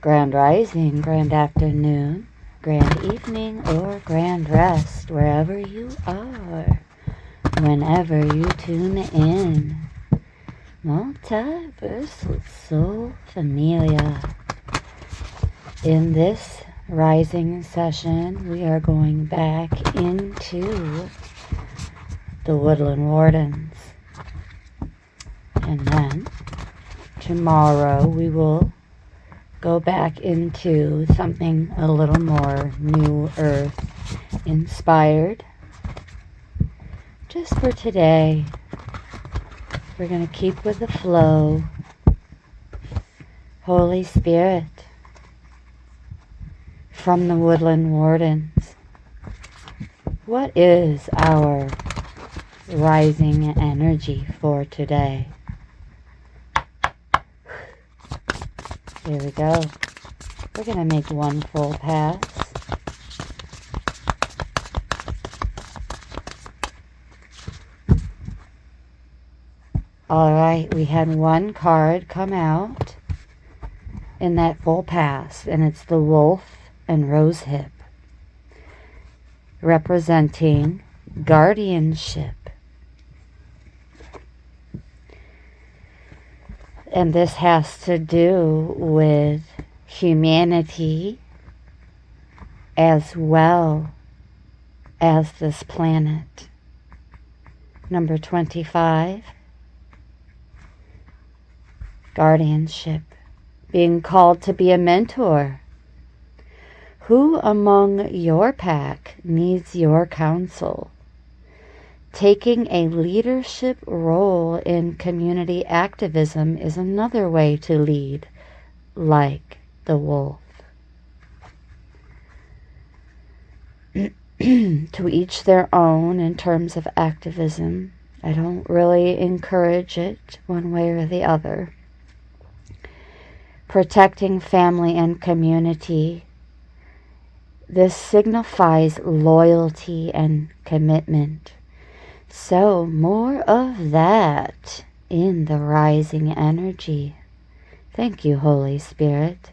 Grand rising, grand afternoon, grand evening, or grand rest, wherever you are, whenever you tune in. Multiversal Soul Familia. In this rising session, we are going back into the Woodland Wardens. And then tomorrow we will go back into something a little more New Earth inspired. Just for today, we're going to keep with the flow. Holy Spirit, from the Woodland Wardens, what is our rising energy for today? Here we go. We're going to make one full pass. Alright, we had one card come out in that full pass, and it's the Wolf and Rosehip, representing guardianship. And this has to do with humanity as well as this planet. Number 25, guardianship, being called to be a mentor. Who among your pack needs your counsel? Taking a leadership role in community activism is another way to lead, like the wolf. To each their own in terms of activism. I don't really encourage it one way or the other. Protecting family and community. This signifies loyalty and commitment. So, more of that in the rising energy. Thank you, Holy Spirit.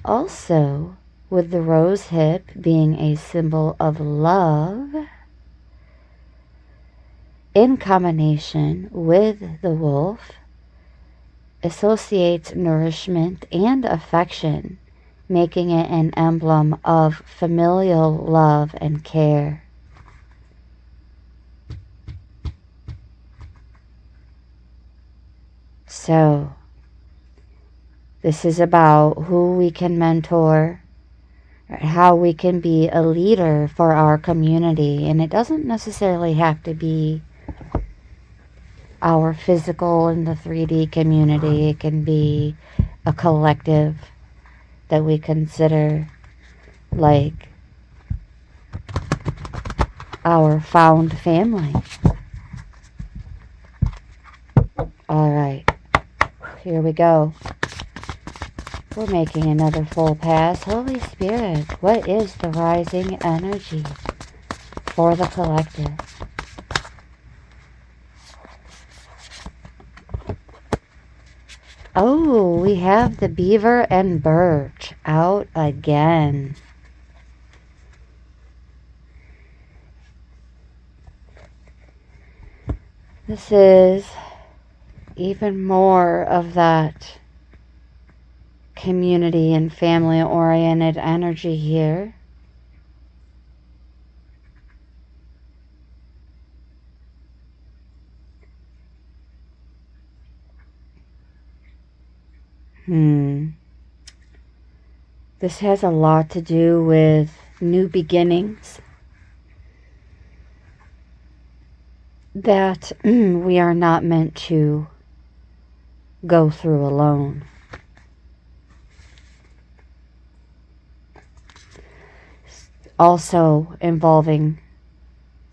Also, with the rosehip being a symbol of love, in combination with the wolf, associates nourishment and affection, making it an emblem of familial love and care. So, this is about who we can mentor, how we can be a leader for our community. And it doesn't necessarily have to be our physical in the 3D community. It can be a collective that we consider like our found family. All right. Here we go. We're making another full pass. Holy Spirit, what is the rising energy for the collective? Oh, we have the beaver and birch out again. This is even more of that community and family-oriented energy here. This has a lot to do with new beginnings that we are not meant to go through alone. Also involving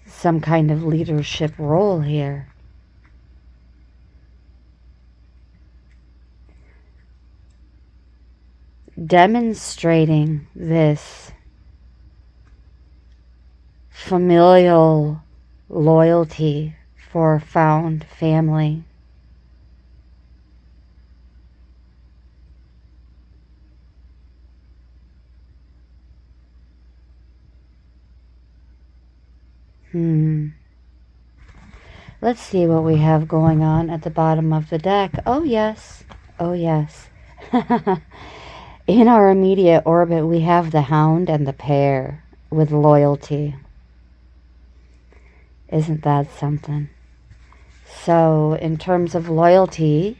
some kind of leadership role here. Demonstrating this familial loyalty for found family. Let's see what we have going on at the bottom of the deck. Oh, yes. Oh, yes. In our immediate orbit, we have the Hound and the Pair with loyalty. Isn't that something? So, in terms of loyalty,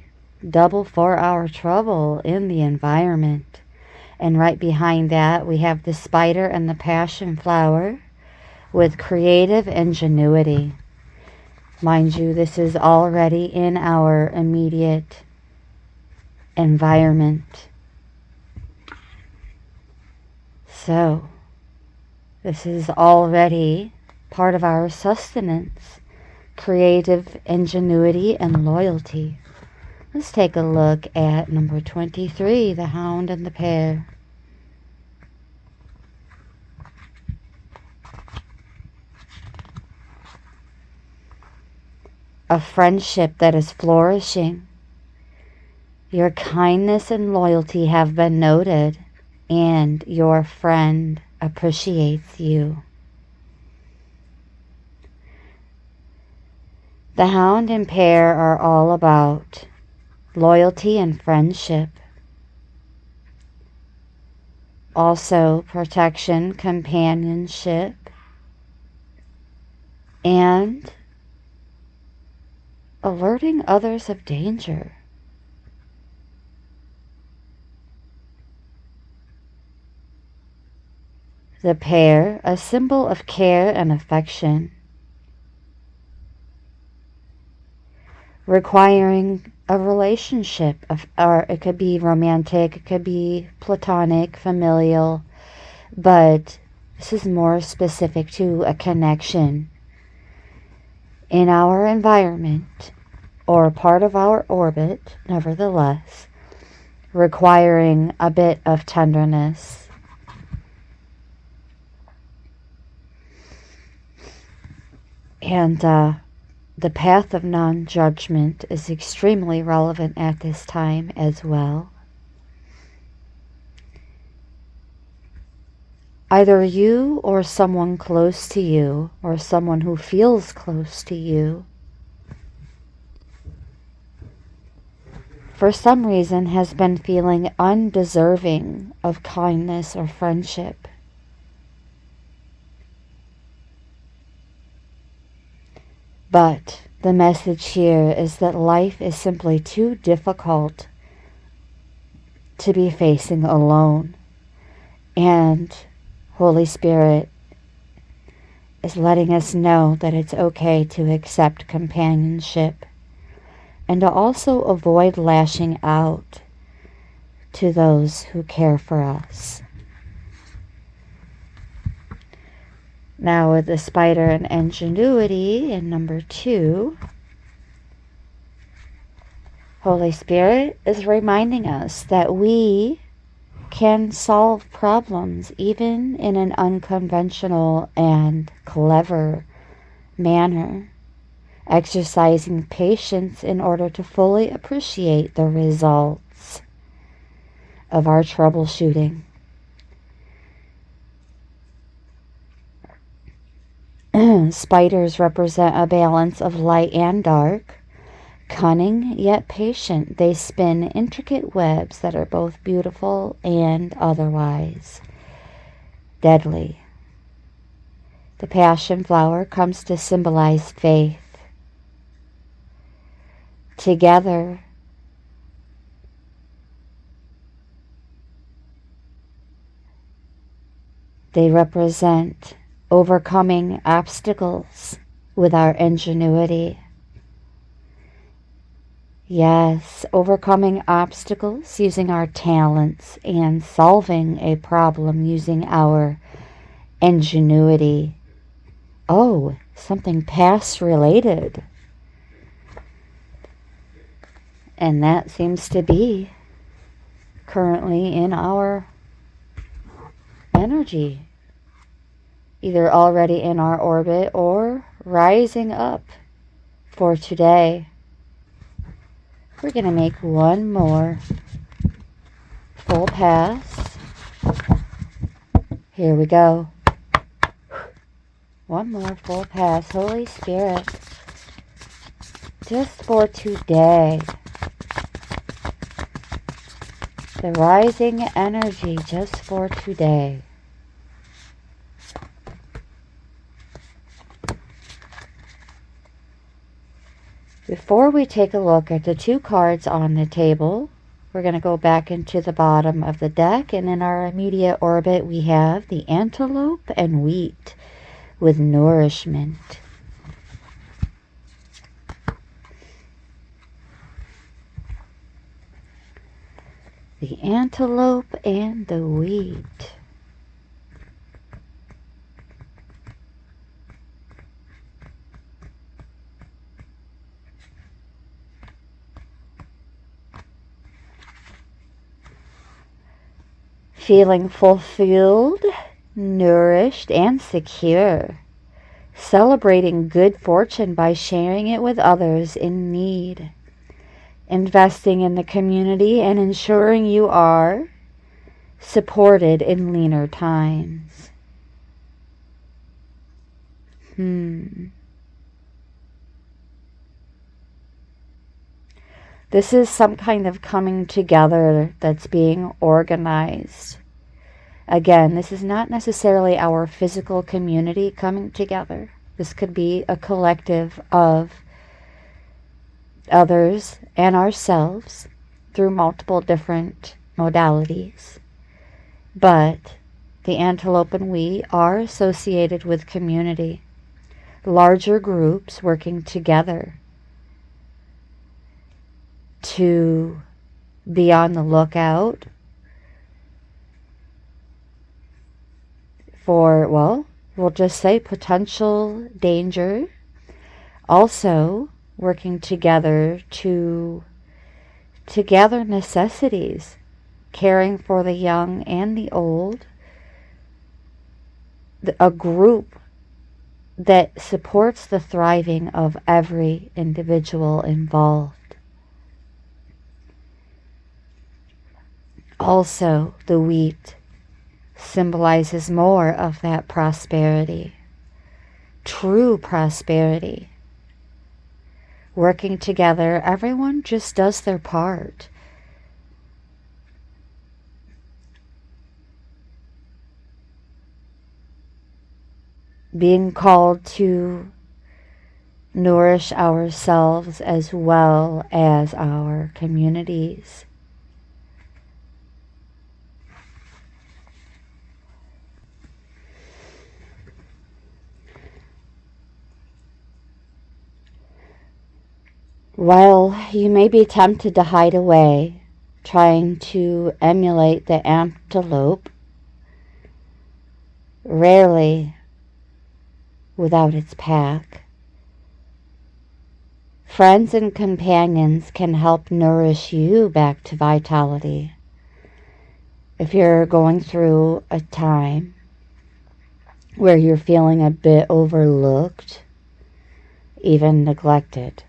double 4-hour trouble in the environment. And right behind that, we have the Spider and the Passion Flower with creative ingenuity. Mind you, this is already in our immediate environment. So, this is already part of our sustenance, creative ingenuity and loyalty. Let's take a look at number 23, the Hound and the Pair. A friendship that is flourishing. Your kindness and loyalty have been noted, and your friend appreciates you. The Hound and Pair are all about loyalty and friendship. Also protection, companionship, and alerting others of danger. The Pair, a symbol of care and affection, requiring a relationship, or it could be romantic, it could be platonic, familial, but this is more specific to a connection in our environment or part of our orbit, nevertheless, requiring a bit of tenderness. And the path of non-judgment is extremely relevant at this time as well. Either you or someone close to you, or someone who feels close to you, for some reason has been feeling undeserving of kindness or friendship. But the message here is that life is simply too difficult to be facing alone. And Holy Spirit is letting us know that it's okay to accept companionship and to also avoid lashing out to those who care for us. Now with the Spider and ingenuity in number 2, Holy Spirit is reminding us that we can solve problems even in an unconventional and clever manner, exercising patience in order to fully appreciate the results of our troubleshooting. Spiders represent a balance of light and dark. Cunning yet patient, they spin intricate webs that are both beautiful and otherwise deadly. The passion flower comes to symbolize faith. Together, they represent overcoming obstacles with our ingenuity. Yes, overcoming obstacles using our talents and solving a problem using our ingenuity. Oh, something past related. And that seems to be currently in our energy. Either already in our orbit or rising up for today. We're going to make one more full pass. Here we go. One more full pass. Holy Spirit, just for today. The rising energy just for today. Before we take a look at the two cards on the table, we're going to go back into the bottom of the deck, and in our immediate orbit we have the antelope and wheat with nourishment. The antelope and the wheat. Feeling fulfilled, nourished, and secure. Celebrating good fortune by sharing it with others in need. Investing in the community and ensuring you are supported in leaner times. This is some kind of coming together that's being organized. Again, this is not necessarily our physical community coming together. This could be a collective of others and ourselves through multiple different modalities. But the antelope and we are associated with community, larger groups working together to be on the lookout for, well, we'll just say potential danger. Also working together to gather necessities, caring for the young and the old, a group that supports the thriving of every individual involved. Also, the wheat symbolizes more of that prosperity, true prosperity. Working together, everyone just does their part. Being called to nourish ourselves as well as our communities. While you may be tempted to hide away, trying to emulate the antelope, rarely without its pack, friends and companions can help nourish you back to vitality. If you're going through a time where you're feeling a bit overlooked, even neglected,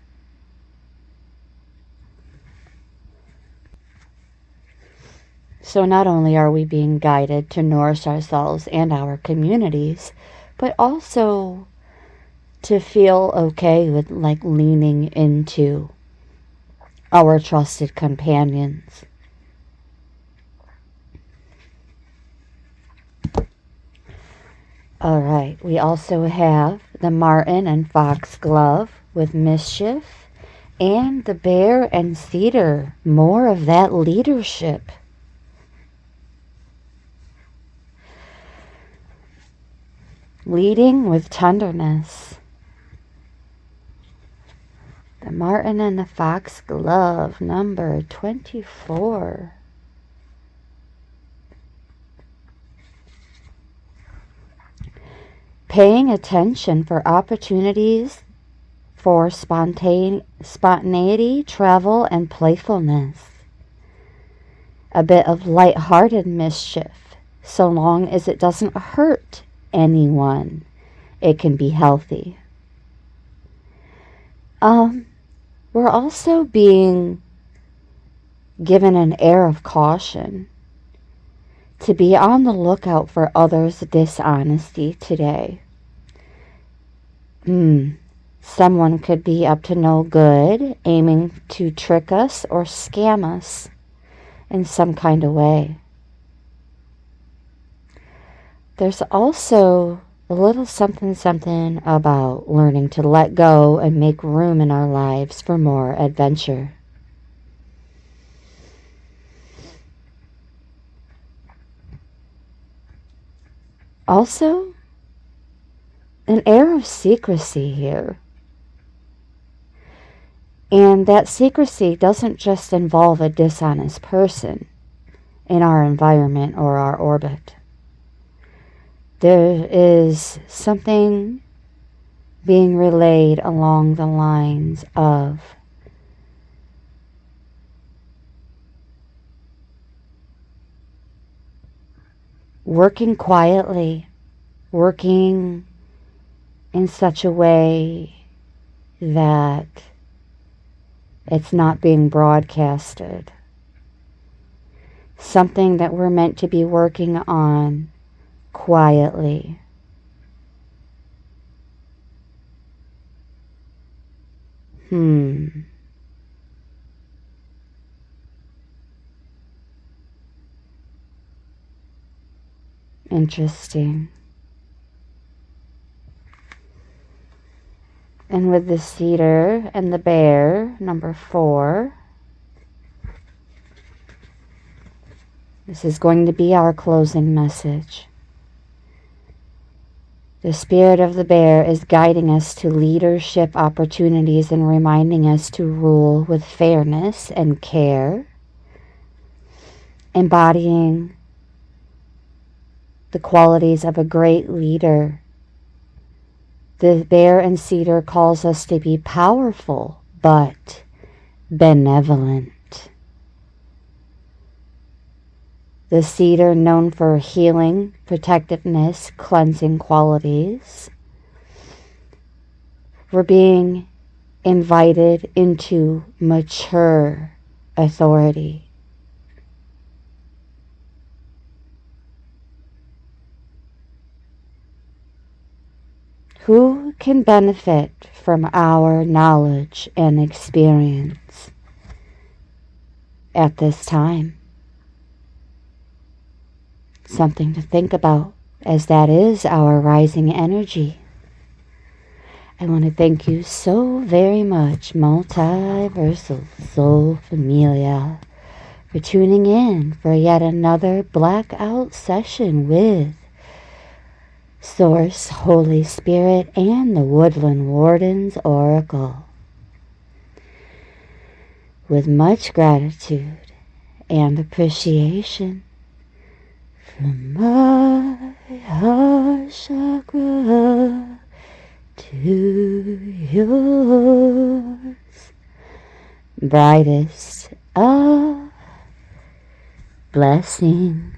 so not only are we being guided to nourish ourselves and our communities, but also to feel okay with leaning into our trusted companions. All right, we also have the marten and foxglove with mischief, and the bear and cedar, more of that leadership. Leading with tenderness. The marten and the foxglove, number 24. Paying attention for opportunities for spontaneity, travel, and playfulness. A bit of light-hearted mischief, so long as it doesn't hurt anyone, it can be healthy. We're also being given an air of caution to be on the lookout for others' dishonesty today. Someone could be up to no good, aiming to trick us or scam us in some kind of way. There's also a little something about learning to let go and make room in our lives for more adventure. Also, an air of secrecy here. And that secrecy doesn't just involve a dishonest person in our environment or our orbit. There is something being relayed along the lines of working quietly, working in such a way that it's not being broadcasted. Something that we're meant to be working on quietly. Interesting. And with the cedar and the bear, number 4, this is going to be our closing message. The spirit of the bear is guiding us to leadership opportunities and reminding us to rule with fairness and care, embodying the qualities of a great leader. The bear and cedar calls us to be powerful but benevolent. The cedar, known for healing, protectiveness, cleansing qualities. We're being invited into mature authority. Who can benefit from our knowledge and experience at this time? Something to think about, as that is our rising energy. I want to thank you so very much, Multiversal Soul Familia, for tuning in for yet another blackout session with Source, Holy Spirit, and the Woodland Wardens Oracle. With much gratitude and appreciation from my heart chakra to yours, brightest of blessings.